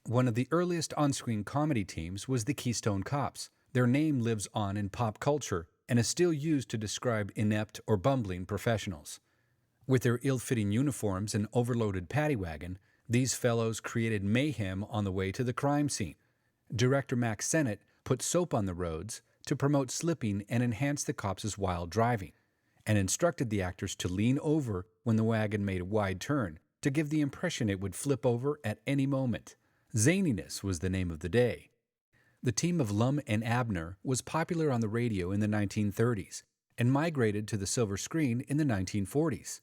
One of the earliest on-screen comedy teams was the Keystone Cops. Their name lives on in pop culture and is still used to describe inept or bumbling professionals. With their ill-fitting uniforms and overloaded paddy wagon, these fellows created mayhem on the way to the crime scene. Director Max Sennett put soap on the roads to promote slipping and enhance the cops' wild driving, and instructed the actors to lean over when the wagon made a wide turn to give the impression it would flip over at any moment. Zaniness was the name of the day. The team of Lum and Abner was popular on the radio in the 1930s and migrated to the silver screen in the 1940s.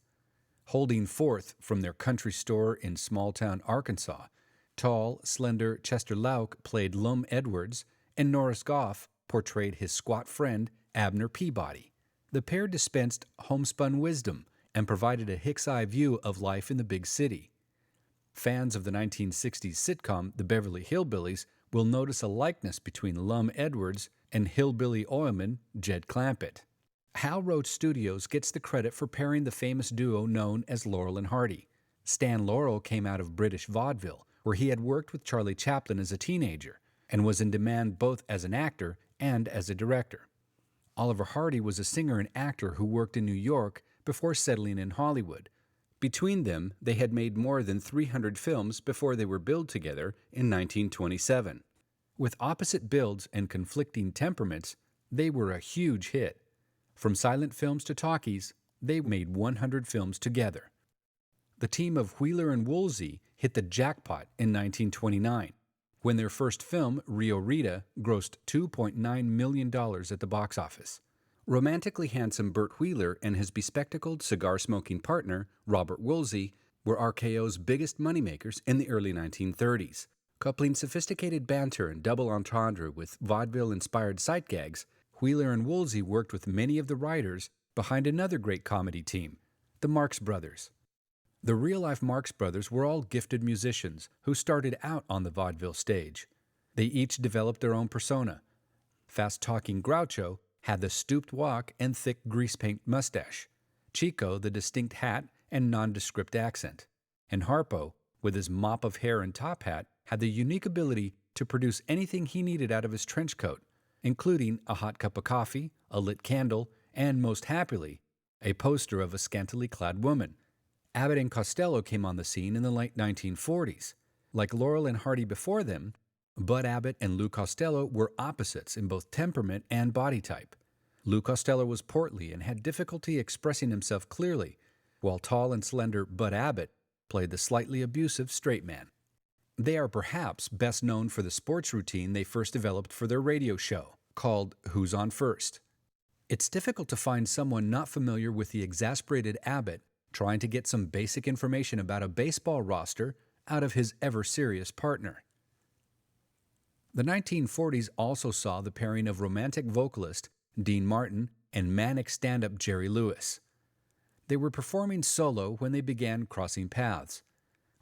Holding forth from their country store in small-town Arkansas, tall, slender Chester Lauk played Lum Edwards, and Norris Goff portrayed his squat friend Abner Peabody. The pair dispensed homespun wisdom and provided a Hick's-eye view of life in the big city. Fans of the 1960s sitcom The Beverly Hillbillies will notice a likeness between Lum Edwards and hillbilly oilman Jed Clampett. Hal Roach Studios gets the credit for pairing the famous duo known as Laurel and Hardy. Stan Laurel came out of British vaudeville, where he had worked with Charlie Chaplin as a teenager, and was in demand both as an actor and as a director. Oliver Hardy was a singer and actor who worked in New York before settling in Hollywood. Between them, they had made more than 300 films before they were billed together in 1927. With opposite builds and conflicting temperaments, they were a huge hit. From silent films to talkies, they made 100 films together. The team of Wheeler and Woolsey hit the jackpot in 1929, when their first film, Rio Rita, grossed $2.9 million at the box office. Romantically handsome Burt Wheeler and his bespectacled cigar-smoking partner, Robert Woolsey, were RKO's biggest moneymakers in the early 1930s. Coupling sophisticated banter and double entendre with vaudeville-inspired sight gags, Wheeler and Woolsey worked with many of the writers behind another great comedy team, the Marx Brothers. The real-life Marx Brothers were all gifted musicians who started out on the vaudeville stage. They each developed their own persona. Fast-talking Groucho had the stooped walk and thick grease-paint mustache, Chico the distinct hat and nondescript accent, and Harpo, with his mop of hair and top hat, had the unique ability to produce anything he needed out of his trench coat, including a hot cup of coffee, a lit candle, and, most happily, a poster of a scantily clad woman. Abbott and Costello came on the scene in the late 1940s. Like Laurel and Hardy before them, Bud Abbott and Lou Costello were opposites in both temperament and body type. Lou Costello was portly and had difficulty expressing himself clearly, while tall and slender Bud Abbott played the slightly abusive straight man. They are perhaps best known for the sports routine they first developed for their radio show, called Who's On First. It's difficult to find someone not familiar with the exasperated Abbott trying to get some basic information about a baseball roster out of his ever-serious partner. The 1940s also saw the pairing of romantic vocalist Dean Martin and manic stand-up Jerry Lewis. They were performing solo when they began crossing paths.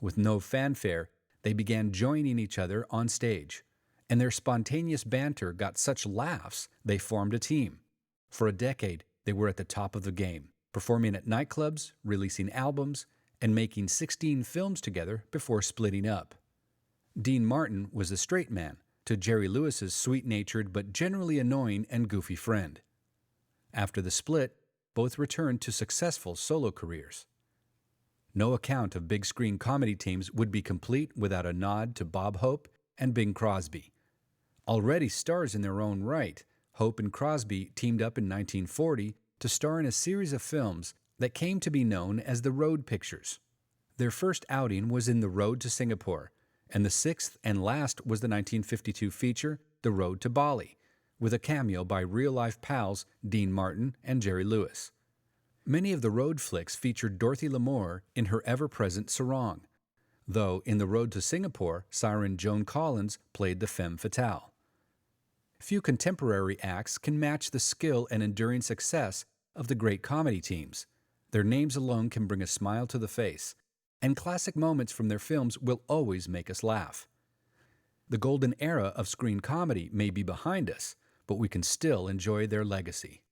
With no fanfare, they began joining each other on stage, and their spontaneous banter got such laughs they formed a team. For a decade, they were at the top of the game, performing at nightclubs, releasing albums, and making 16 films together before splitting up. Dean Martin was the straight man to Jerry Lewis's sweet-natured but generally annoying and goofy friend. After the split, both returned to successful solo careers. No account of big-screen comedy teams would be complete without a nod to Bob Hope and Bing Crosby. Already stars in their own right, Hope and Crosby teamed up in 1940 to star in a series of films that came to be known as the Road Pictures. Their first outing was in The Road to Singapore, and the sixth and last was the 1952 feature The Road to Bali, with a cameo by real-life pals Dean Martin and Jerry Lewis. Many of the road flicks featured Dorothy Lamour in her ever-present sarong, though in The Road to Singapore, siren Joan Collins played the femme fatale. Few contemporary acts can match the skill and enduring success of the great comedy teams. Their names alone can bring a smile to the face, and classic moments from their films will always make us laugh. The golden era of screen comedy may be behind us, but we can still enjoy their legacy.